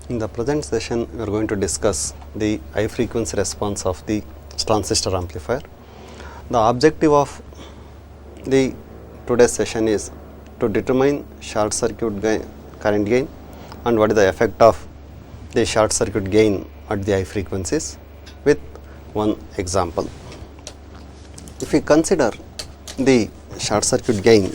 In the present session, we are going to discuss the high frequency response of the transistor amplifier. The objective of the today's session is to determine short circuit current gain and what is the effect of the short circuit gain at the high frequencies with one example. If we consider the short circuit gain,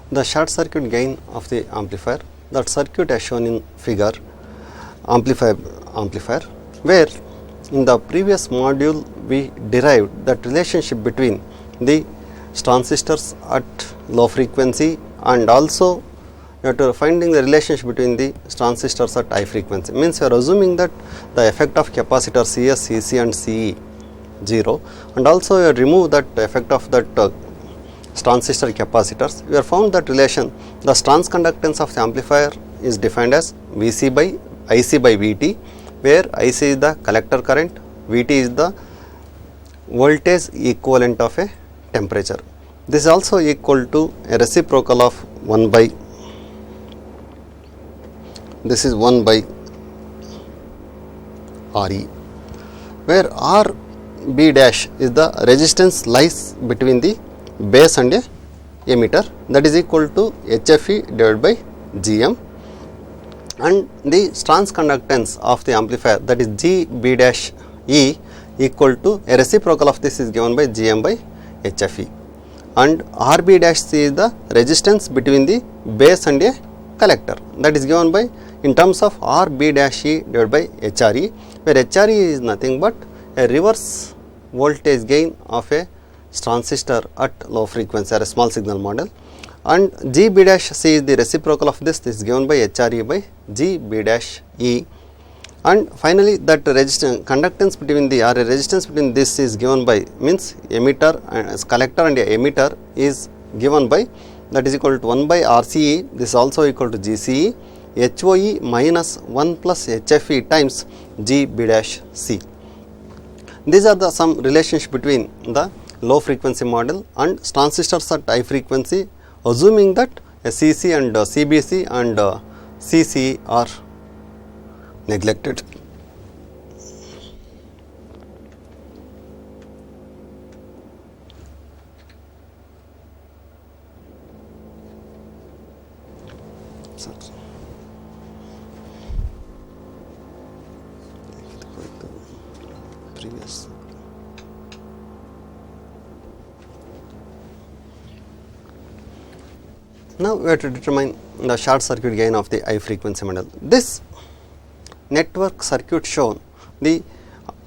the short circuit gain of the amplifier, that circuit as shown in figure amplifier, where in the previous module we derived that relationship between the transistors at low frequency and also you have to finding the relationship between the transistors at high frequency. Means you are assuming that the effect of capacitor CS, CC and CE 0, and also you remove that effect of that transistor capacitors. We have found that relation, the trans conductance of the amplifier is defined as VC by IC by VT, where IC is the collector current, VT is the voltage equivalent of a temperature. This is also equal to a reciprocal of 1 by, this is 1 by RE, where RB dash is the resistance lies between the base and a emitter, that is equal to HFE divided by GM, and the trans conductance of the amplifier, that is GB dash E, equal to a reciprocal of this is given by GM by HFE, and RB dash C is the resistance between the base and a collector, that is given by in terms of RB dash E divided by HRE, where HRE is nothing but a reverse voltage gain of a transistor at low frequency or a small signal model, and GB dash C is the reciprocal of this is given by HRE by GB dash E, and finally that resistance conductance between the resistance between this is given by, means emitter and collector and emitter is given by, that is equal to 1 by RCE, this is also equal to GCE, HOE minus 1 plus HFE times GB dash C. These are the some relationship between the low frequency model and transistors at high frequency, assuming that a CC and CBC and CC are neglected. Previous. Now we have to determine the short circuit gain of the high frequency model. This network circuit shown the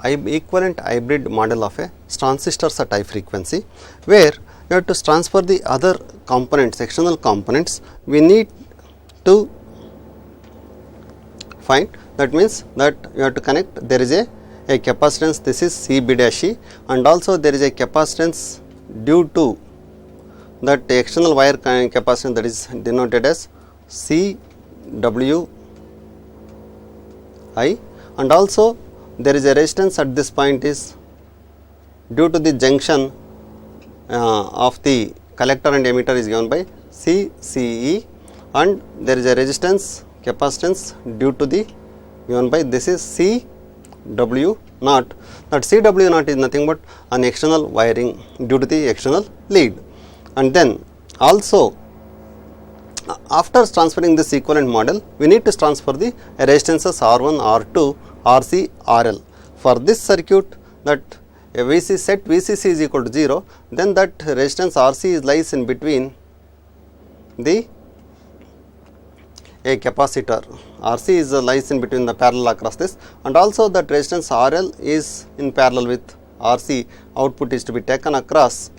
equivalent hybrid model of a transistors at high frequency, where you have to transfer the other components, external components. We need to find, that means that you have to connect, there is a capacitance, this is CB dash E, and also there is a capacitance due to that external wire capacitance, that is denoted as CWI, and also there is a resistance at this point is due to the junction of the collector and emitter is given by CCE, and there is a resistance capacitance due to the given by, this is CW naught, that CW naught is nothing but an external wiring due to the external lead. And then also after transferring this equivalent model, we need to transfer the resistances R1, R2, RC, RL. For this circuit, that VC set VCC is equal to 0, then that resistance RC lies in between the a capacitor, RC is lies in between the parallel across this, and also that resistance RL is in parallel with RC, output is to be taken across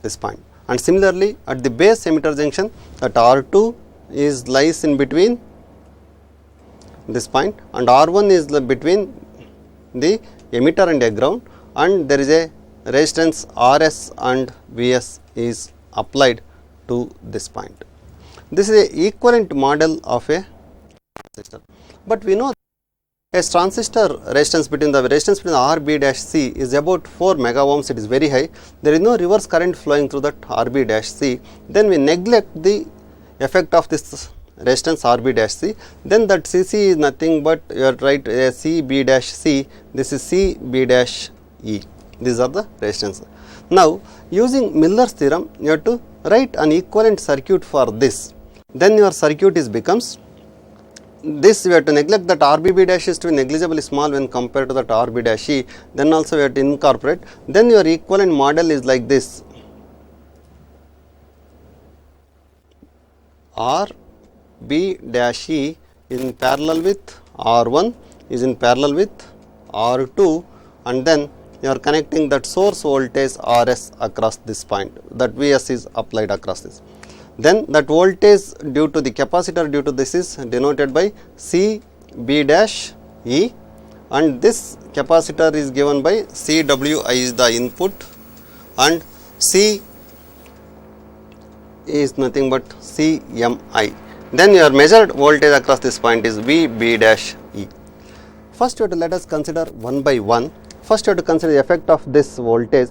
this point. And similarly at the base emitter junction, that R2 is lies in between this point, and R1 is between the emitter and a ground, and there is a resistance RS and VS is applied to this point. This is a equivalent model of a transistor, but we know a transistor resistance between the RB dash C is about 4 mega ohms, it is very high, there is no reverse current flowing through that RB dash C, then we neglect the effect of this resistance RB dash C, then that CC is nothing but you are right CB dash C, this is CB dash E, these are the resistance. Now using Miller's theorem you have to write an equivalent circuit for this, then your circuit is becomes this. We have to neglect that RBB dash is to be negligibly small when compared to that RB dash E, then also we have to incorporate, then your equivalent model is like this, RB dash E is in parallel with R1 is in parallel with R2, and then you are connecting that source voltage RS across this point, that Vs is applied across this. Then that voltage due to the capacitor due to this is denoted by CB dash E, and this capacitor is given by CWI is the input and C is nothing but CMI. Then your measured voltage across this point is VB dash E. First you have to let us consider one by one. First you have to consider the effect of this voltage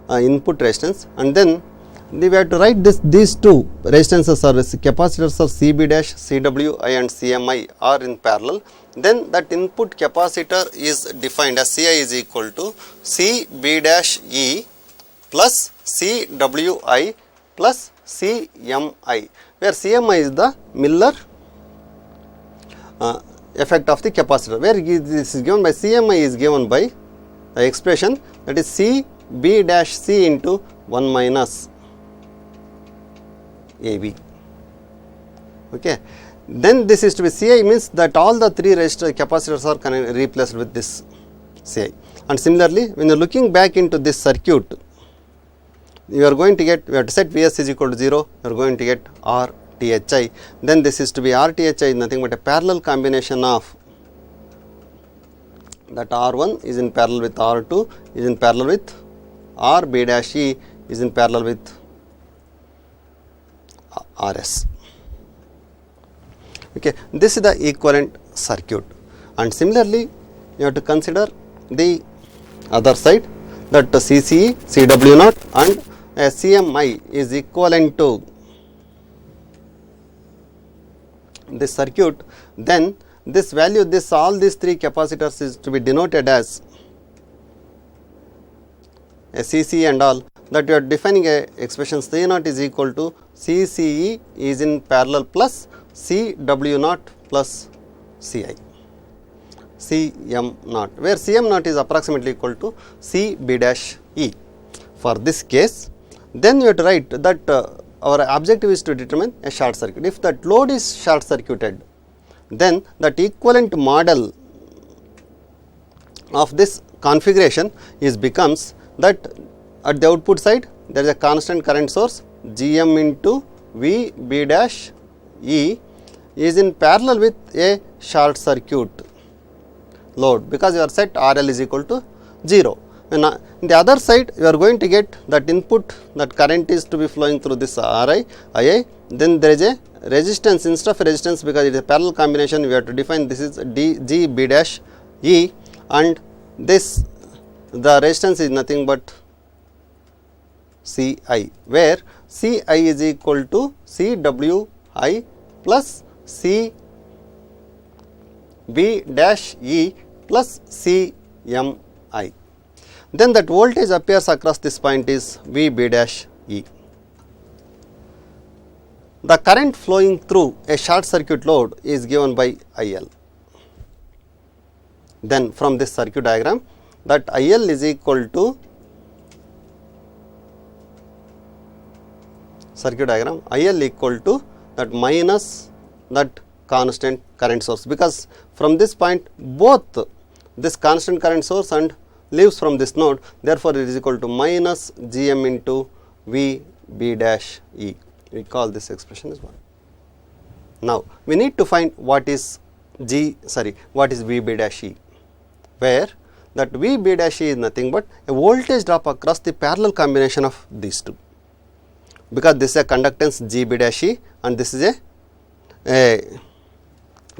input resistance, and then we have to write these two resistances or capacitors of CB dash, CWI and CMI are in parallel. Then that input capacitor is defined as CI is equal to CB dash E plus CWI plus CMI, where CMI is the Miller effect of the capacitor, where this is given by CMI is given by the expression that is CB dash C into 1 minus AB. Okay. Then this is to be CI means that all the three resistor capacitors are replaced with this CI. And similarly, when you are looking back into this circuit, you are going to get, we have to set Vs is equal to 0, you are going to get RTHI. Then this is to be RTHI is nothing but a parallel combination of that R1 is in parallel with R2 is in parallel with RB dash E is in parallel with RS. Okay. This is the equivalent circuit, and similarly you have to consider the other side, that CCE, CW0 and CMI is equivalent to this circuit. Then this value, this all these three capacitors is to be denoted as a CCE and all, that you are defining a expression C0 is equal to CCE is in parallel plus CW0 plus CI, CM0, where CM0 is approximately equal to CB dash E for this case. Then you have to write that our objective is to determine a short circuit. If that load is short circuited, then that equivalent model of this configuration is becomes that at the output side there is a constant current source GM into VB dash E is in parallel with a short circuit load, because you are set RL is equal to 0. When in the other side you are going to get that input, that current is to be flowing through this RI, II, then there is a resistance instead of resistance, because it is a parallel combination, we have to define this is GB dash E, and this the resistance is nothing but CI, where CI is equal to CWI plus CB dash E plus CMI. Then that voltage appears across this point is VB dash E. The current flowing through a short circuit load is given by IL. Then from this circuit diagram, that IL is equal to circuit diagram, IL equal to that minus that constant current source, because from this point both this constant current source and leaves from this node, therefore it is equal to minus GM into VB dash E. We call this expression as 1. Now we need to find what is VB dash E, where that VB dash E is nothing but a voltage drop across the parallel combination of these two, because this is a conductance GB dash E and this is a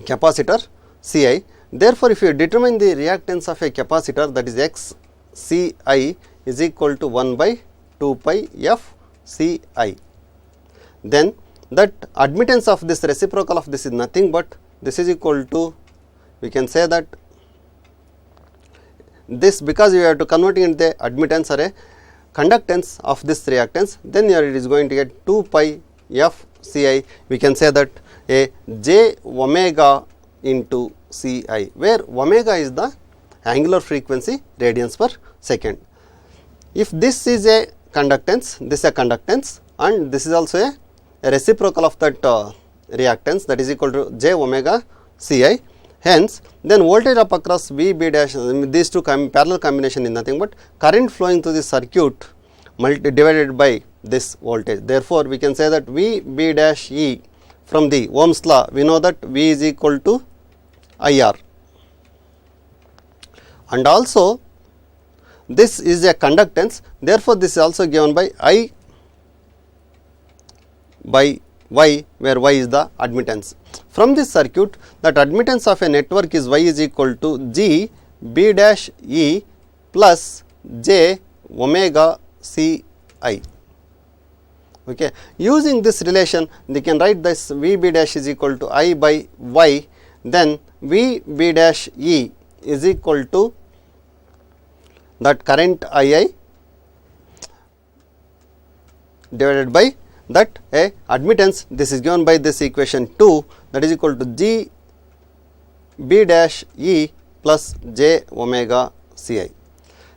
capacitor CI. Therefore, if you determine the reactance of a capacitor, that is XCI is equal to 1 by 2 pi FCI, then that admittance of this reciprocal of this is nothing but this is equal to, we can say that this, because you have to convert it into the admittance or a conductance of this reactance, then here it is going to get 2 pi FCI. We can say that a j omega into Ci, where omega is the angular frequency radians per second. If this is a conductance, this is a conductance, and this is also a reciprocal of that reactance, that is equal to j omega Ci. Hence, then voltage up across V B dash, these two parallel combination is nothing but current flowing through the circuit divided by this voltage. Therefore, we can say that V B dash E from the Ohm's law, we know that V is equal to IR, and also this is a conductance. Therefore, this is also given by I by Y, where Y is the admittance. From this circuit, that admittance of a network is Y is equal to G B dash E plus J omega C I. Okay. Using this relation, they can write this V B dash is equal to I by Y, then V B dash E is equal to that current II divided by that a admittance, this is given by this equation 2, that is equal to G B dash E plus J omega Ci.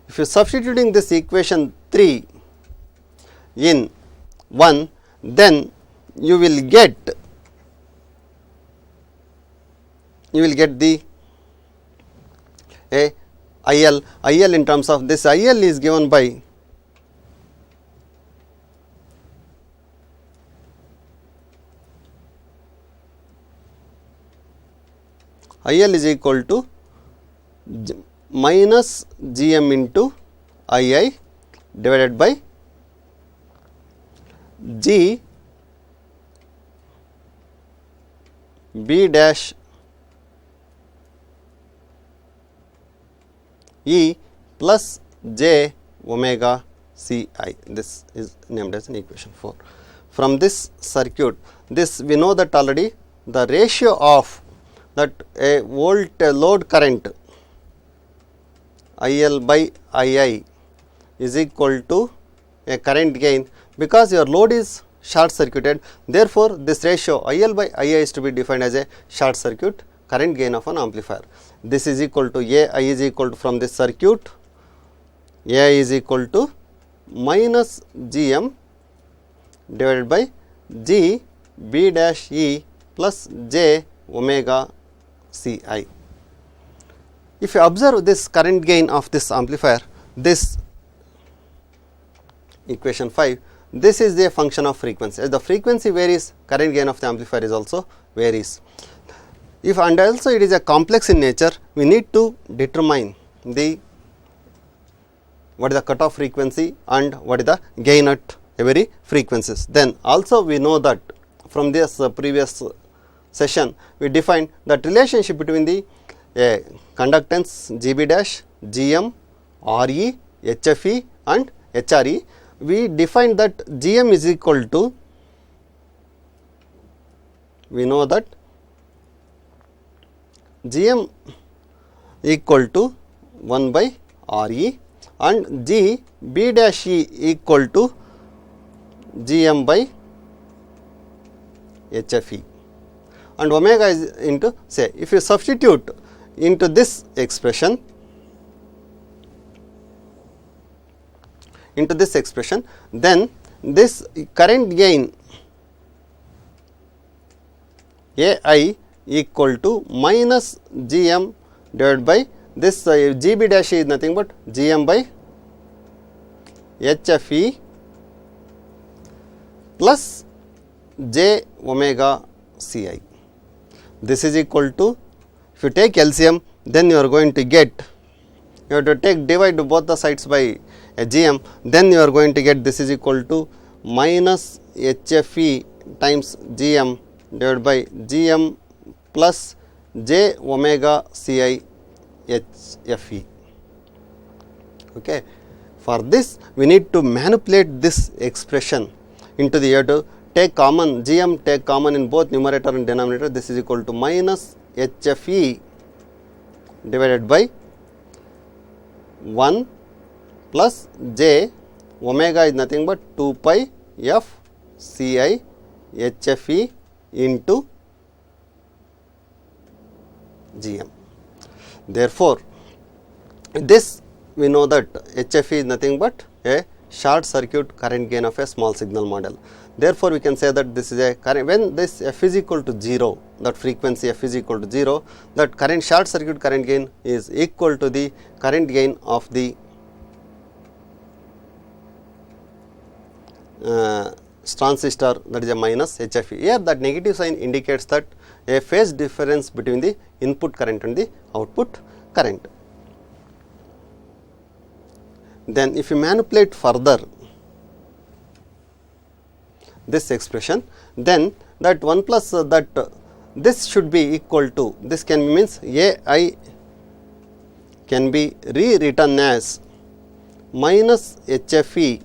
If you substituting this equation 3 in 1, then you will get the a IL in terms of this IL is given by IL is equal to minus GM into II divided by G B dash E plus J omega Ci. This is named as an equation 4. From this circuit, this we know that already the ratio of that a load current IL by II is equal to a current gain, because your load is short circuited. Therefore, this ratio IL by II is to be defined as a short circuit current gain of an amplifier. This is equal to AI is equal to, from this circuit, AI is equal to minus GM divided by G B dash E plus J omega Ci. If you observe this current gain of this amplifier, this equation 5, this is the function of frequency. As the frequency varies, current gain of the amplifier is also varies. If and also it is a complex in nature, we need to determine the what is the cutoff frequency and what is the gain at every frequencies. Then also we know that from this previous session, we defined that relationship between the conductance GB dash, GM, RE, HFE and HRE. We defined that GM is equal to, we know that GM equal to 1 by RE and G B dash E equal to GM by HFE, and omega is into, say, if you substitute into this expression, then this current gain AI equal to minus GM divided by this GB dash is nothing but GM by HFE plus J omega Ci. This is equal to, if you take LCM, then you are going to get, you have to divide both the sides by a GM, then you are going to get this is equal to minus HFE times GM divided by GM plus j omega Ci HFE. Okay. For this, we need to manipulate this expression into the, you have to take common Gm, take common in both numerator and denominator. This is equal to minus HFE divided by 1 plus j omega is nothing but 2 pi f Ci HFE into Gm. Therefore, this we know that HFE is nothing but a short circuit current gain of a small signal model. Therefore, we can say that this is a current, when this f is equal to 0, that frequency f is equal to 0, that current short circuit current gain is equal to the current gain of the transistor, that is a minus HFE. Here that negative sign indicates that a phase difference between the input current and the output current. Then if you manipulate further this expression, then that 1 plus this should be equal to, this can means AI can be rewritten as minus HFE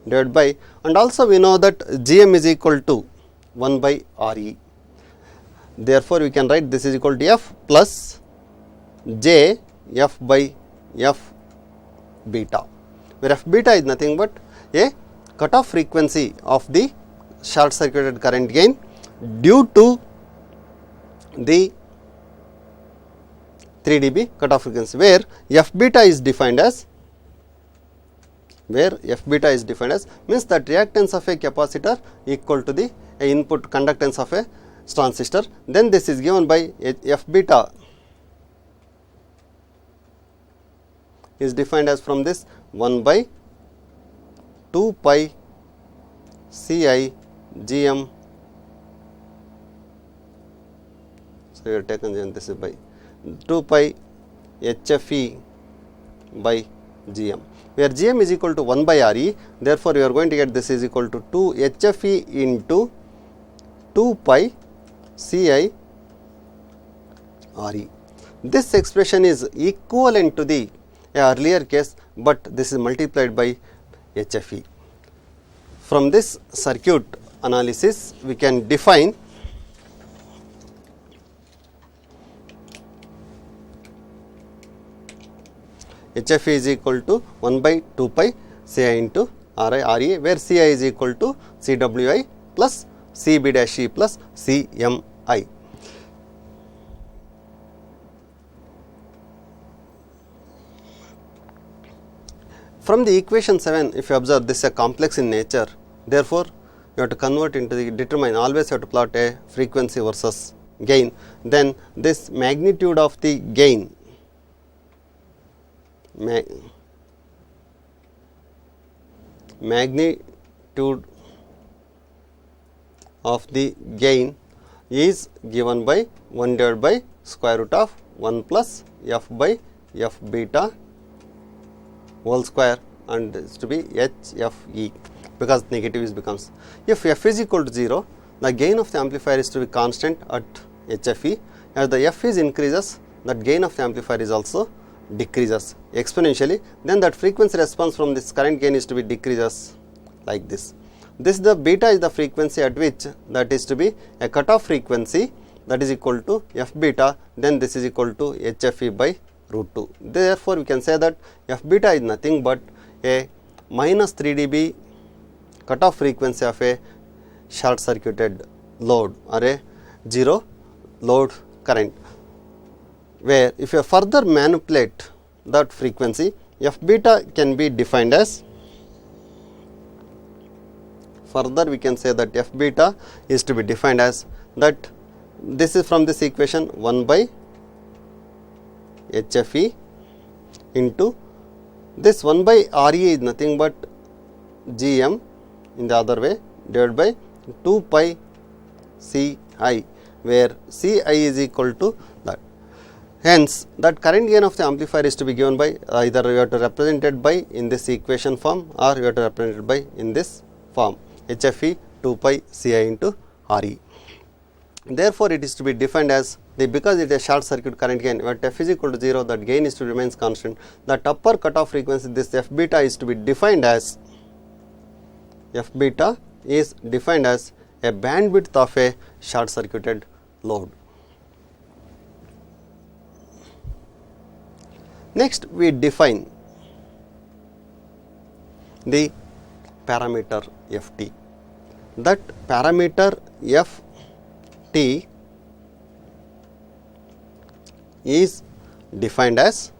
divided by, and also we know that Gm is equal to 1 by Re. Therefore, we can write this is equal to f plus j f by f beta, where f beta is nothing but a cutoff frequency of the short circuited current gain due to the 3 dB cutoff frequency, where f beta is defined as, means that reactance of a capacitor equal to the input conductance of a transistor. Then this is given by f beta is defined as from this 1 by 2 pi Ci Gm. So, you have taken this is by 2 pi HFE by Gm, where Gm is equal to 1 by Re. Therefore, you are going to get this is equal to 2 HFE into 2 pi Ci Re. This expression is equivalent to the earlier case, but this is multiplied by HFE. From this circuit analysis, we can define HFE is equal to 1 by 2 pi Ci into Re, where Ci is equal to Cwi plus Cb dash E plus Cmi. From the equation 7, if you observe, this is a complex in nature. Therefore, you have to convert into the determine, always you have to plot a frequency versus gain. Then this magnitude of the gain, magnitude of the gain is given by 1 divided by square root of 1 plus f by f beta whole square, and is to be HFE, because negative is becomes. If f is equal to 0, the gain of the amplifier is to be constant at HFE. As the f is increases, that gain of the amplifier is also decreases exponentially. Then that frequency response from this current gain is to be decreases like this. This the beta is the frequency at which that is to be a cutoff frequency, that is equal to f beta. Then this is equal to HFE by root 2. Therefore, we can say that f beta is nothing but a minus 3 dB cutoff frequency of a short circuited load or a zero load current, where if you further manipulate that frequency, f beta can be defined as, further we can say that f beta is to be defined as that, this is from this equation 1 by HFE into this 1 by Re is nothing but Gm in the other way divided by 2 pi Ci, where Ci is equal to that. Hence, that current gain of the amplifier is to be given by either you have to represent it by in this equation form, or you have to represent it by in this form HFE 2 pi Ci into Re. Therefore, it is to be defined as because it is a short circuit current gain, where f is equal to 0, that gain is to remains constant. That upper cutoff frequency, this f beta is to be defined as a bandwidth of a short circuited load. Next, we define the parameter ft. That parameter ft is defined as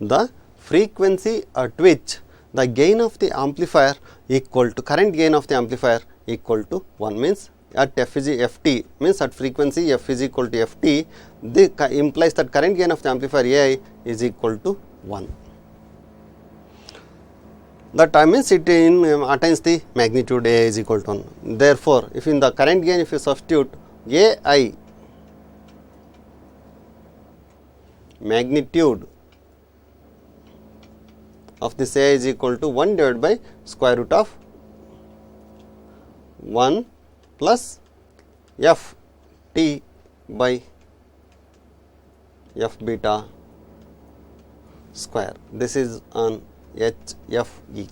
the frequency at which the gain of the amplifier equal to current gain of the amplifier equal to 1, means at f is ft, means at frequency f is equal to ft, implies that current gain of the amplifier ai is equal to 1. That means it attains the magnitude ai is equal to 1. Therefore, if in the current gain, if you substitute ai magnitude of this ai is equal to 1 divided by square root of 1 plus f t by f beta square. This is on HFE.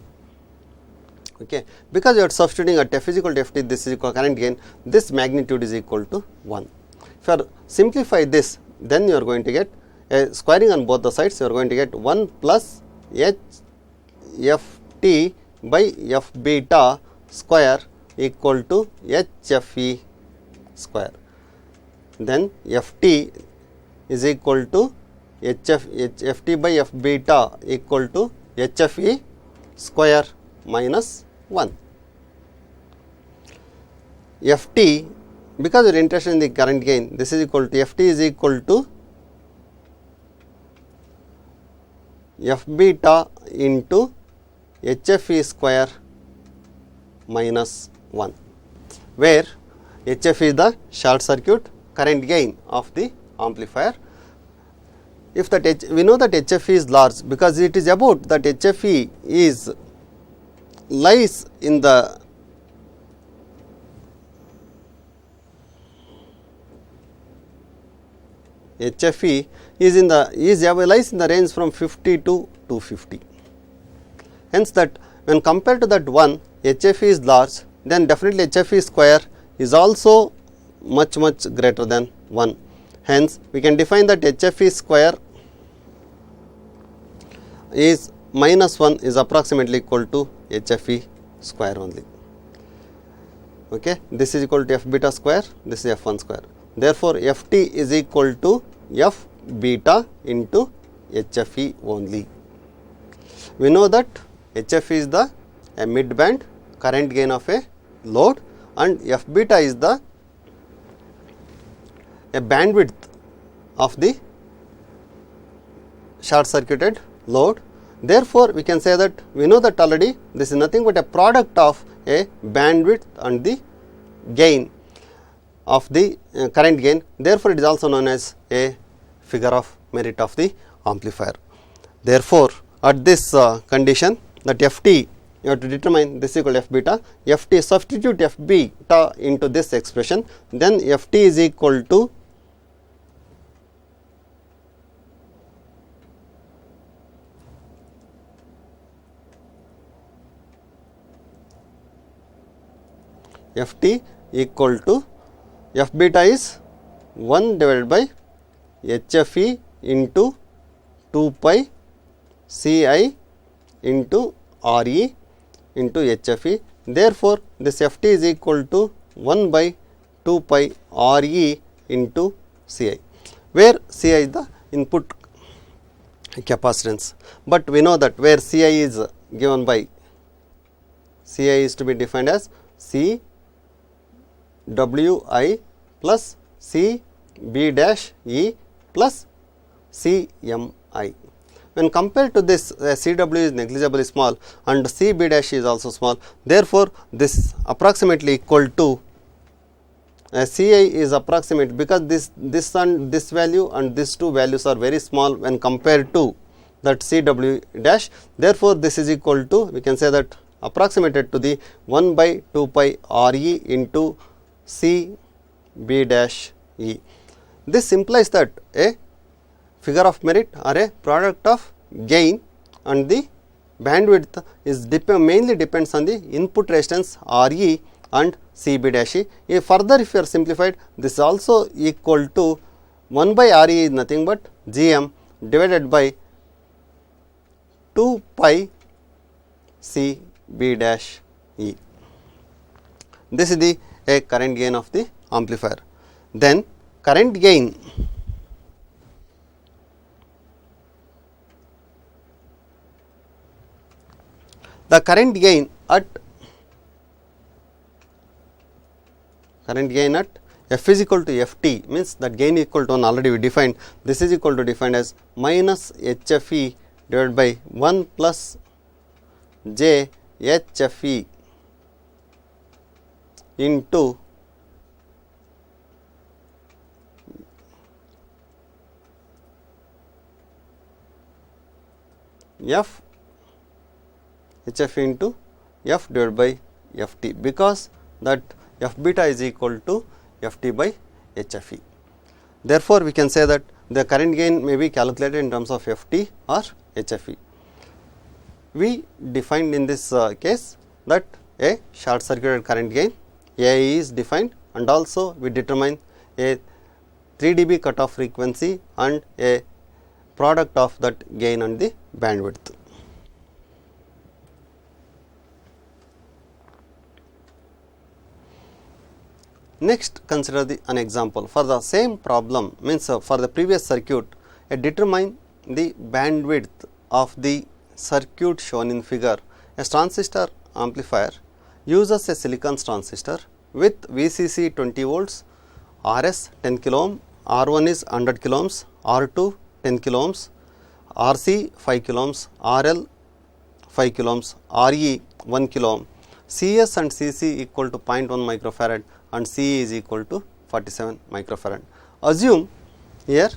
Okay. Because you are substituting at f is equal to ft, this is equal to current gain, this magnitude is equal to 1. If you are simplify this, then you are going to get squaring on both the sides, you are going to get 1 plus HFT by f beta square equal to HFE square. Then ft is equal to ft by f beta equal to HFE square minus 1. ft, because you are interested in the current gain, this is equal to ft is equal to f beta into HFE square minus 1, where HF is the short circuit current gain of the amplifier. If that we know that HFE is large, because it is about that HFE is lies in the HFE is in the lies in the range from 50 to 250. Hence, that when compared to that 1, HFE is large, then definitely HFE square is also much greater than 1. Hence, we can define that HFE square is minus 1 is approximately equal to HFE square only. Okay. This is equal to f beta square, this is f1 square. Therefore, ft is equal to f beta into HFE only. We know that HFE is the mid band current gain of a load, and f beta is the bandwidth of the short circuited load. Therefore, we can say that we know that already this is nothing but a product of a bandwidth and the gain of the current gain. Therefore, it is also known as a figure of merit of the amplifier. Therefore, at this condition, that ft you have to determine this equal to f beta, ft substitute f beta into this expression, then ft is equal to ft equal to f beta is 1 divided by HFE into 2 pi Ci into Re into HFE. Therefore, this ft is equal to 1 by 2 pi Re into Ci, where Ci is the input capacitance. But we know that where Ci is given by, Ci is to be defined as C Wi plus C B dash E plus C M I. When compared to this, Cw is negligibly small and C B dash is also small. Therefore, this approximately equal to Ci is approximate, because this and this value and these two values are very small when compared to that Cw dash. Therefore, this is equal to, we can say that approximated to the 1 by 2 pi Re into C B dash E. This implies that a figure of merit or a product of gain and the bandwidth is mainly depends on the input resistance RE and CB dash E. Further, if you are simplified, this is also equal to 1 by RE is nothing but GM divided by 2 pi CB dash E. This is the current gain of the amplifier. Then current gain at F is equal to Ft means that gain equal to 1 already we defined. This is equal to defined as minus HFE divided by 1 plus J HFE into F HF into F divided by Ft, because that F beta is equal to Ft by HFE. Therefore, we can say that the current gain may be calculated in terms of Ft or HFE. We defined in this case that a short circuited current gain AE is defined, and also we determine a 3 dB cutoff frequency and a product of that gain and the bandwidth. Next, consider an example for the same problem, means for the previous circuit, determine the bandwidth of the circuit shown in figure. A transistor amplifier uses a silicon transistor with VCC 20 volts, RS 10 kilo ohm, R1 is 100 kilo ohms, R2 10 kilo ohms, RC 5 kilo ohms, RL 5 kilo ohms, RE 1 kilo ohm, CS and CC equal to 0.1 microfarad and CE is equal to 47 microfarad. Assume here,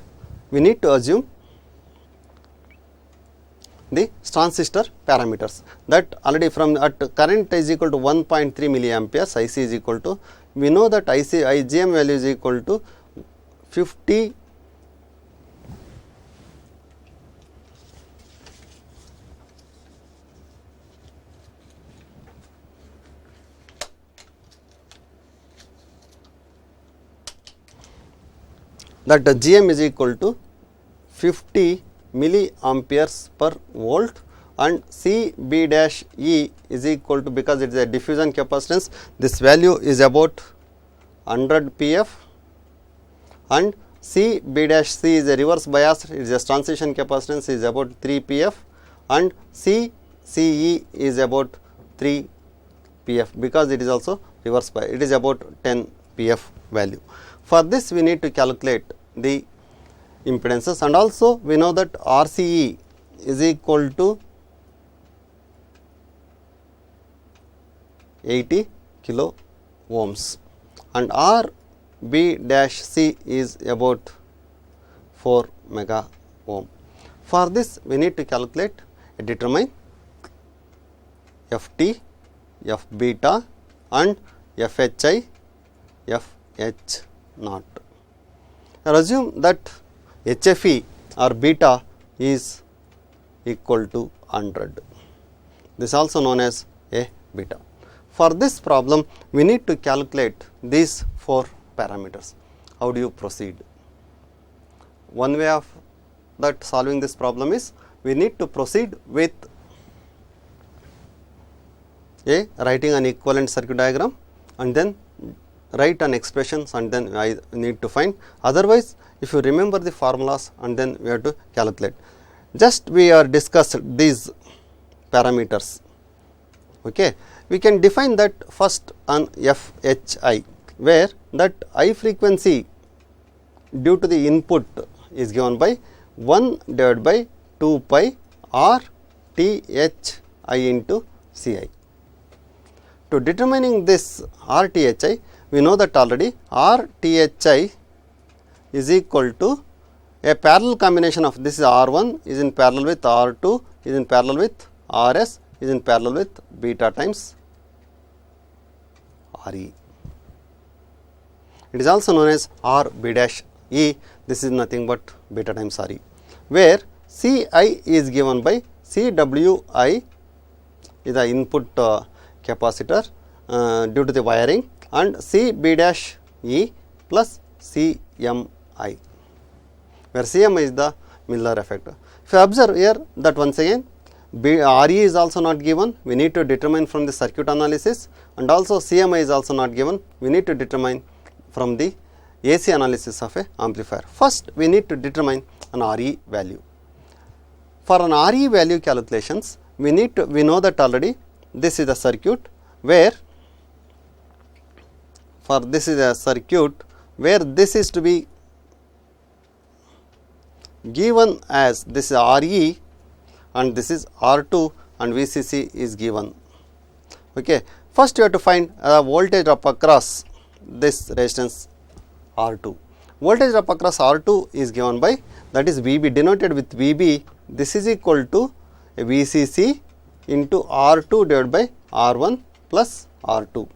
we need to assume the transistor parameters, that already from at current is equal to 1.3 milliamperes, IC is equal to, we know that IGM value is equal to 50 that the GM is equal to 50 milliamperes per volt, and CB dash E is equal to, because it is a diffusion capacitance, this value is about 100 PF, and CB dash C is a reverse bias, it is a transition capacitance is about 3 PF, and CE is about 3 PF, because it is also reverse bias, it is about 10 PF value. For this, we need to calculate the impedances, and also we know that RCE is equal to 80 kilo ohms and RB dash C is about 4 mega ohm. For this, we need to calculate and determine Ft, F beta and FHI, FH naught. Assume that HFE or beta is equal to 100. This is also known as a beta. For this problem, we need to calculate these 4 parameters. How do you proceed? One way of that solving this problem is, we need to proceed with writing an equivalent circuit diagram and then write an expressions, and then I need to find. Otherwise, if you remember the formulas and then we have to calculate. Just we are discussed these parameters. Okay. We can define that first on FHI, where that I frequency due to the input is given by 1 divided by 2 pi RTHI into CI. To determining this RTHI, we know that already RTHI is equal to a parallel combination of this is R1 is in parallel with R2 is in parallel with RS is in parallel with beta times RE. It is also known as RB dash E. This is nothing but beta times RE, where Ci is given by Cwi is the input capacitor due to the wiring, and Cb dash E plus Cmi, where Cmi is the Miller effect. If you observe here that once again Re is also not given, we need to determine from the circuit analysis, and also Cmi is also not given, we need to determine from the AC analysis of a amplifier. First we need to determine an Re value. For an Re value calculations, we know that already this is a circuit where this is to be given as this is Re and this is R2 and VCC is given. Okay. First you have to find voltage drop across this resistance R2. Voltage drop across R2 is given by, that is VB, denoted with VB. This is equal to VCC into R2 divided by R1 plus R2,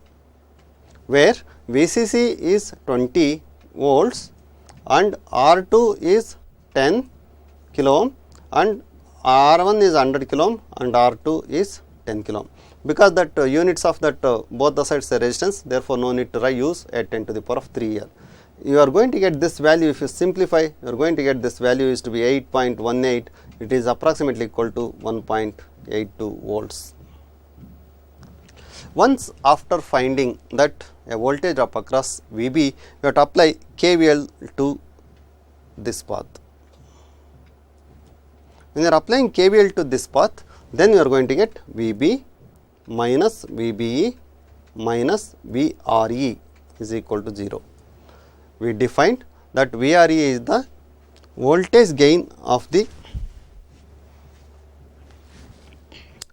where VCC is 20 volts and R2 is 10 kilo ohm and R1 is 100 kilo ohm and R2 is 10 kilo ohm. Because that units of that both the sides are resistance, therefore no need to use a 10 to the power of 3 here. You are going to get this value, if you simplify, you are going to get this value is to be 8.18, it is approximately equal to 1.82 volts. Once after finding that a voltage drop across VB, you have to apply KVL to this path. When you are applying KVL to this path, then you are going to get VB minus VBE minus VRE is equal to 0. We defined that VRE is the voltage gain of the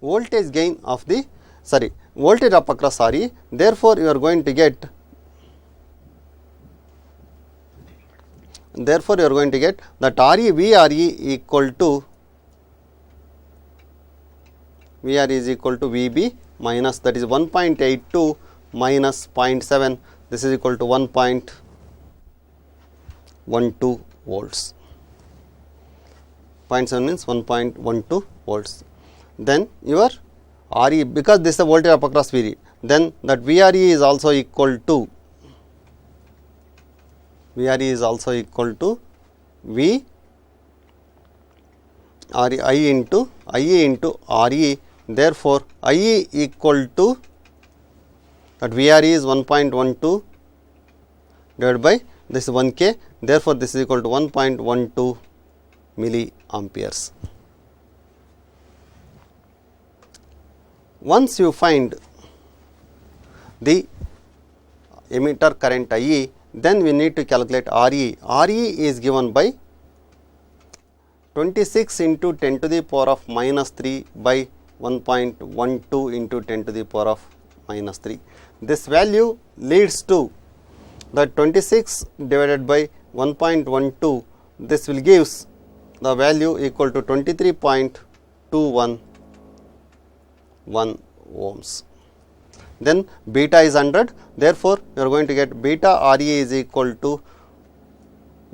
voltage drop across RE. Therefore, you are going to get that VRE equal to is equal to VB minus, that is 1.82 minus 0.7, this is equal to 1.12 volts. 0.7 means 1.12 volts. Then your RE, because this is the voltage drop across VRE, then that VRE is also equal to V I into RE. Therefore, IE equal to that VRE is 1.12 divided by this is 1K. Therefore, this is equal to 1.12 milliamperes. Once you find the emitter current IE, then we need to calculate RE. RE is given by 26 into 10 to the power of minus 3 by 1.12 into 10 to the power of minus 3. This value leads to that 26 divided by 1.12, this will gives the value equal to 23.211 ohms. Then beta is 100, therefore, you are going to get beta RE is equal to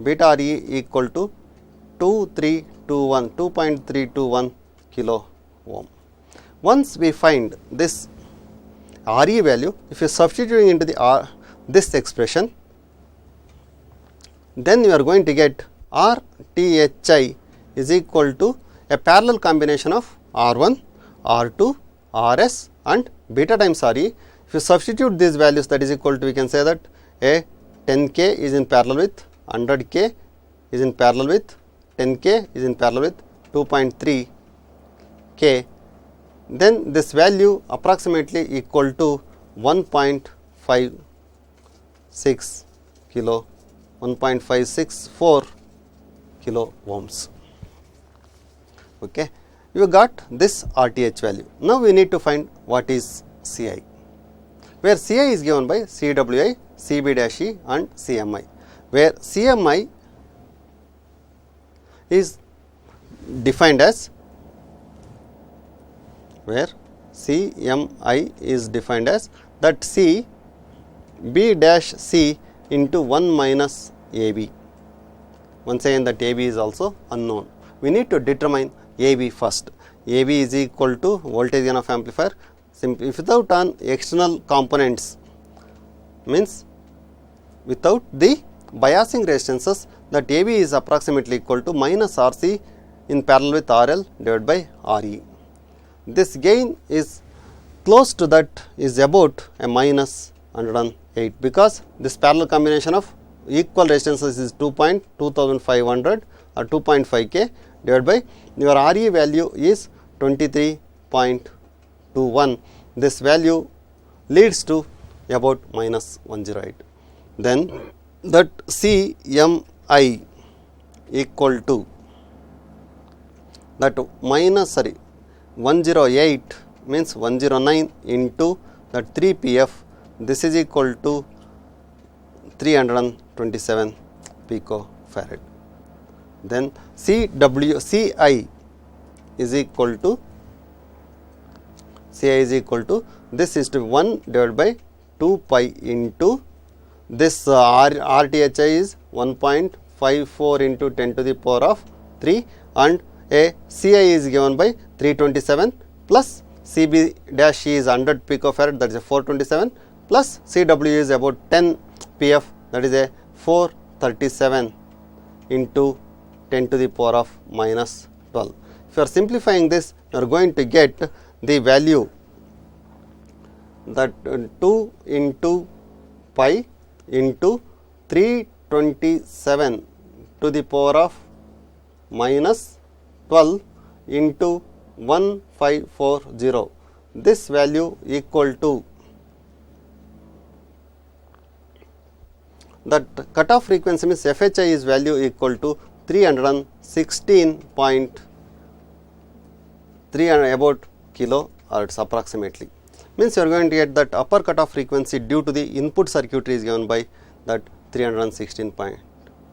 2.321 kilo ohm. Once we find this RE value, if you are substituting into the this expression, then you are going to get RTHI is equal to a parallel combination of R1, R2, RS and beta times RE. If you substitute these values, that is equal to, we can say that a 10K is in parallel with 100K is in parallel with 10K is in parallel with 2.3 K. Then this value approximately equal to 1.564 kilo ohms. Okay. You got this RTH value. Now we need to find what is CI, where CI is given by CWI, CB-E and CMI, where CMI is defined as that C B dash C into 1 minus AB. Once again that AB is also unknown. We need to determine AB first. AB is equal to voltage gain of amplifier. If without an external components, means without the biasing resistances, that AB is approximately equal to minus RC in parallel with RL divided by RE. This gain is close to that, is about a minus 108, because this parallel combination of equal resistances is 2500 or 2.5K divided by your RE value is 23.21. This value leads to about minus 108. Then that CMI equal to that 108 means 109 into that 3 PF, this is equal to 327 picofarad. Then CI is equal to this is to 1 divided by 2 pi into this RTHI is 1.54 into 10 to the power of 3, and a CI is given by 327 plus CB dash is 100 picofarad, that is a 427, plus CW is about 10 PF, that is a 437 into 10 to the power of minus 12. If you are simplifying this, you are going to get the value that 2 into pi into 327 to the power of minus 12 into 1540. This value equal to that cutoff frequency, means FHI is value equal to 316.3 about kilohertz approximately. Means you are going to get that upper cutoff frequency due to the input circuitry is given by that 316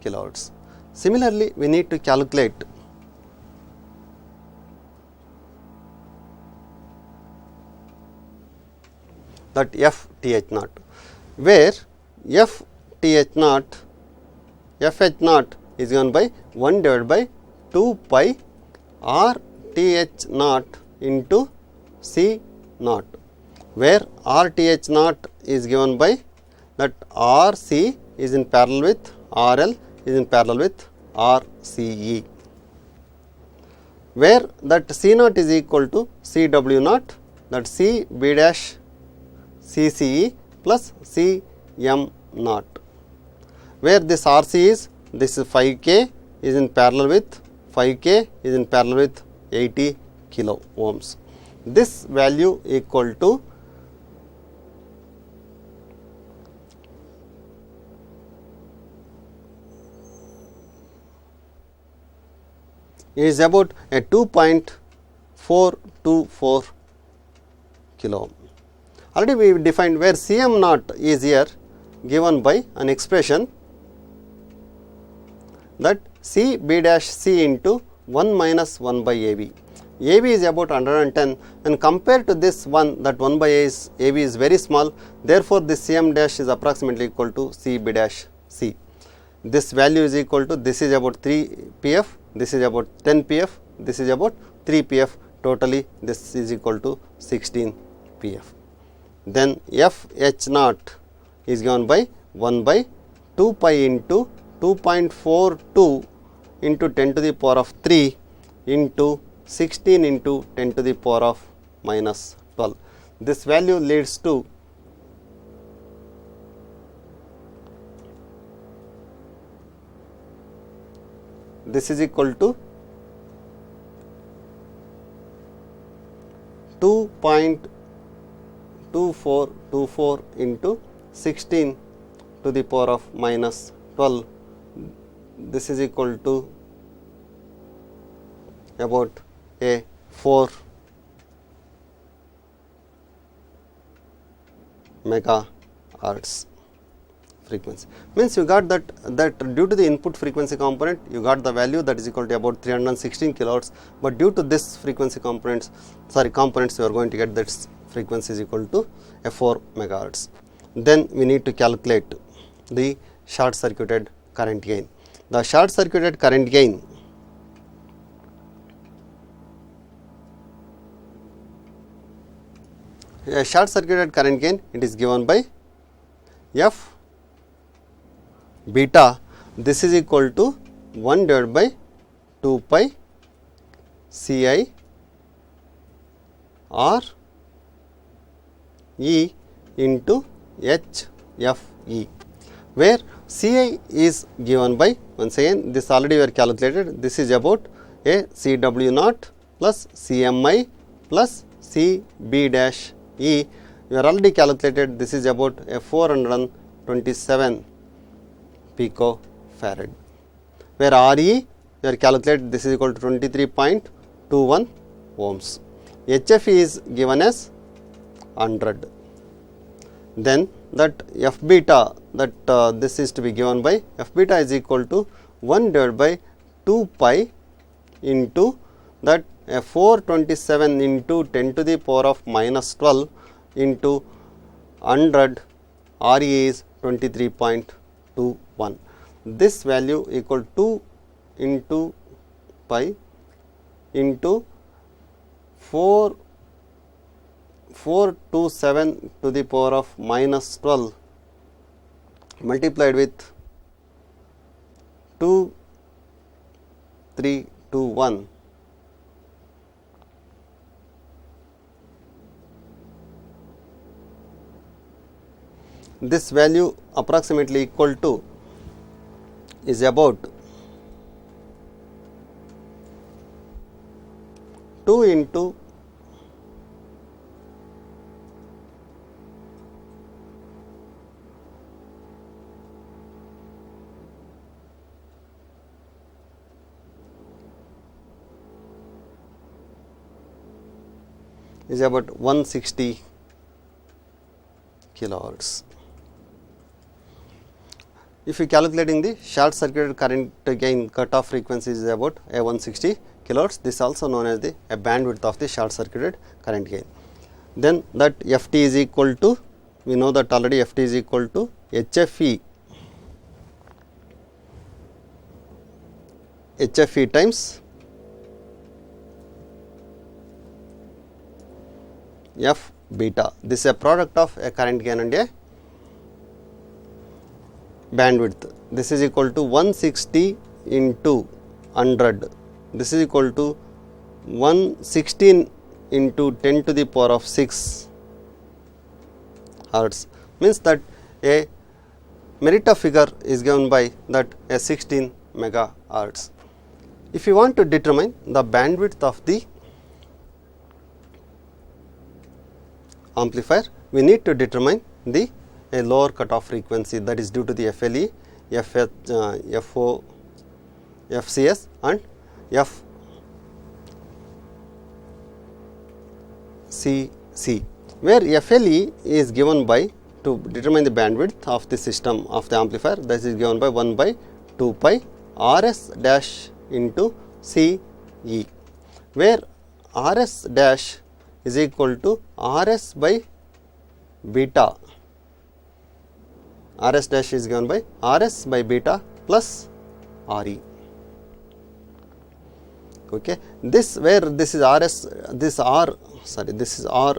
kilohertz. Similarly, we need to calculate that FTH naught, where FTH naught is given by 1 divided by 2 pi RTH naught into C naught, where RTH naught is given by that RC is in parallel with RL is in parallel with RCE, where that C naught is equal to CW naught, that CB dash CCE plus CM naught, where this RC is, this is 5K is in parallel with 5K is in parallel with 80 kilo ohms. This value equal to is about a 2.424 kilo ohm. Already we defined where Cm naught is here given by an expression that C B dash C into 1 minus 1 by AB. AB is about 110, and compared to this one, that 1 by AB is very small, therefore this Cm dash is approximately equal to C B dash C. This value is equal to, this is about 3 PF, this is about 10 PF, this is about 3 PF, totally this is equal to 16 PF. Then FH naught is given by 1 by 2 pi into 2.42 into 10 to the power of 3 into 16 into 10 to the power of minus 12. This value leads to this is equal to 2.2424 into 16 to the power of minus 12. This is equal to about a 4 megahertz frequency. Means you got that due to the input frequency component, you got the value that is equal to about 316 kilohertz, but due to this frequency components you are going to get that frequency is equal to a 4 megahertz. Then we need to calculate the short circuited current gain. The short circuited current gain it is given by F beta, this is equal to 1 divided by 2 pi C I R E into H F E, where C I is given by, once again this already we are calculated, this is about a C W naught plus C M I plus C B dash E, we are already calculated, this is about a 427 picofarad, where R E we are calculated, this is equal to 23.21 ohms. H F E is given as 100. Then that F beta, that this is to be given by F beta is equal to 1 divided by 2 pi into that 427 into 10 to the power of minus 12 into 100, RE is 23.21. This value equal to 2 into pi into 427 to the power of minus 12 multiplied with 2321 . This value approximately equal to is about 2 into is about 160 kilohertz. If you calculating the short circuited current gain cutoff frequency is about a 160 kilohertz, this is also known as the a bandwidth of the short circuited current gain. Then that Ft is equal to, we know that already Ft is equal to HFE times F beta. This is a product of a current gain and a bandwidth. This is equal to 160 into 100. This is equal to 116 into 10 to the power of 6 hertz. Means that a Merita figure is given by that a 16 megahertz. If you want to determine the bandwidth of the amplifier, we need to determine the a lower cutoff frequency, that is due to the FLE, FO, FCS and FCC, where FLE is given by, to determine the bandwidth of the system of the amplifier, that is given by 1 by 2 pi RS dash into CE, where RS dash is equal to RS by beta. RS dash is given by RS by beta plus RE. Okay. This, where this is RS, this R, sorry, this is R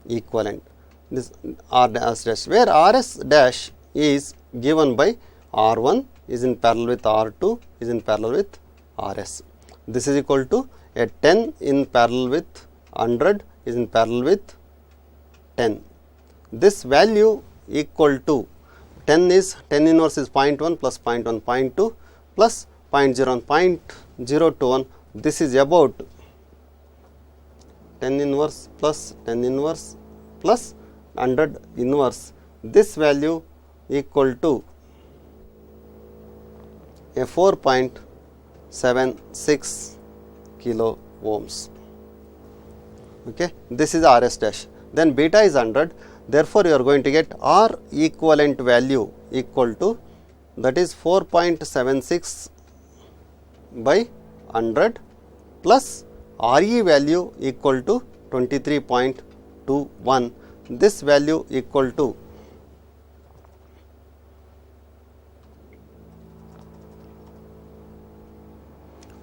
equivalent, this R dash, where RS dash is given by R1 is in parallel with R2 is in parallel with RS. This is equal to a 10 in parallel with 100 is in parallel with 10. This value equal to 10 is 10 inverse is 0.1 plus 0.1, 0.2 plus 0.0, 0.021. This is about 10 inverse plus 10 inverse plus 100 inverse. This value equal to a 4.76 kilo ohms. Okay. This is RS dash. Then beta is 100. Therefore, you are going to get R equivalent value equal to, that is 4.76 by 100 plus RE value equal to 23.21. This value equal to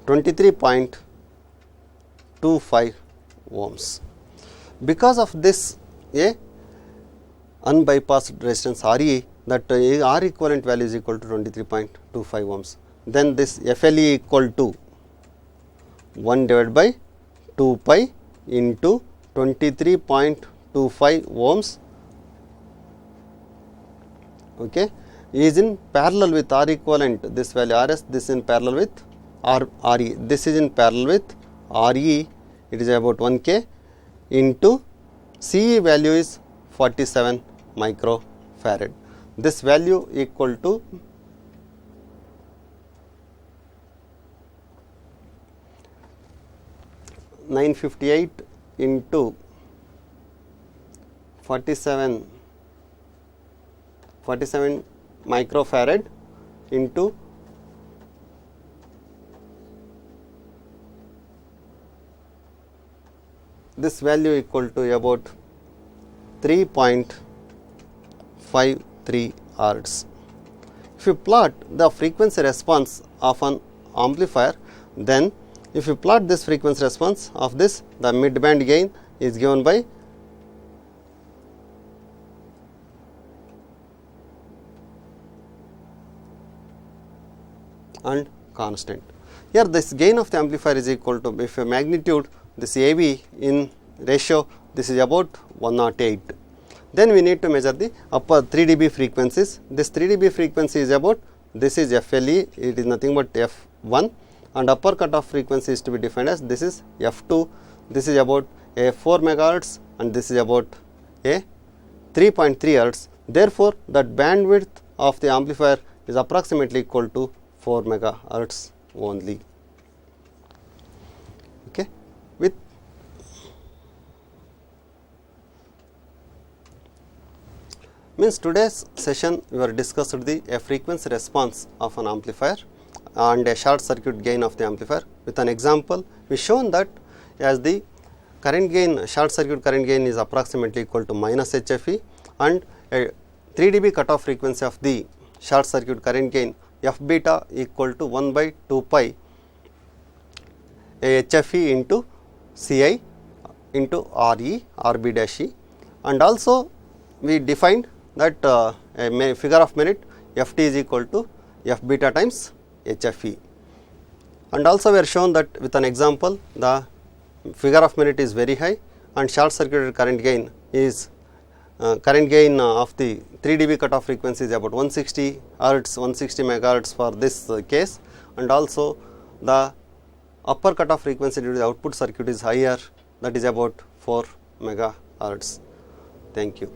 23.25 ohms. Because of this a unbypassed resistance RE, that R equivalent value is equal to 23.25 ohms. Then this FLE equal to 1 divided by 2 pi into 23.25 ohms, okay, is in parallel with R equivalent, this value RS, this is in parallel with RE, this is in parallel with RE, it is about 1K into CE value is 47 microfarad. This value equal to 958 into 47 microfarad into this value equal to about 3.53 Hz. If you plot the frequency response of an amplifier, then if you plot this frequency response of this, the mid band gain is given by and constant. Here this gain of the amplifier is equal to, if a magnitude, this AV in ratio, this is about 108. Then we need to measure the upper 3 dB frequencies. This 3 dB frequency is about, this is FLE, it is nothing but F1, and upper cutoff frequency is to be defined as, this is F2, this is about a 4 megahertz and this is about a 3.3 Hz. Therefore, that bandwidth of the amplifier is approximately equal to 4 megahertz only. Okay. With means today's session we have discussed the frequency response of an amplifier and a short circuit gain of the amplifier. With an example, we shown that as the current gain, short circuit current gain is approximately equal to minus HFE, and a 3 dB cutoff frequency of the short circuit current gain F beta equal to 1 by 2 pi HFE into Ci into Re, Rb dash E, and also we defined that a figure of merit Ft is equal to F beta times HFE, and also we are shown that with an example the figure of merit is very high and short circuited current gain is current gain of the 3 dB cutoff frequency is about 160 Hz, 160 megahertz for this case, and also the upper cutoff frequency due to the output circuit is higher, that is about 4 megahertz. Thank you.